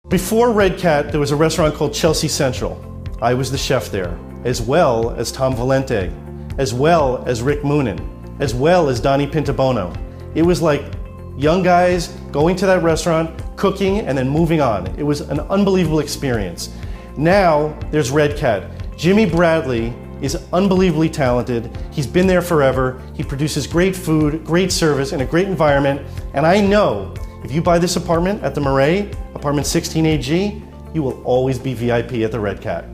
Before Red Cat, there was a restaurant called Chelsea Central. I was the chef there, as well as Tom Valente, as well as Rick Moonen, as well as Donnie Pintabono. It was like young guys going to that restaurant, cooking, and then moving on. It was an unbelievable experience. Now, there's Red Cat. Jimmy Bradley is unbelievably talented. He's been there forever. He produces great food, great service, and a great environment. And I know if you buy this apartment at the Marais, apartment 16AG, you will always be VIP at the Red Cat.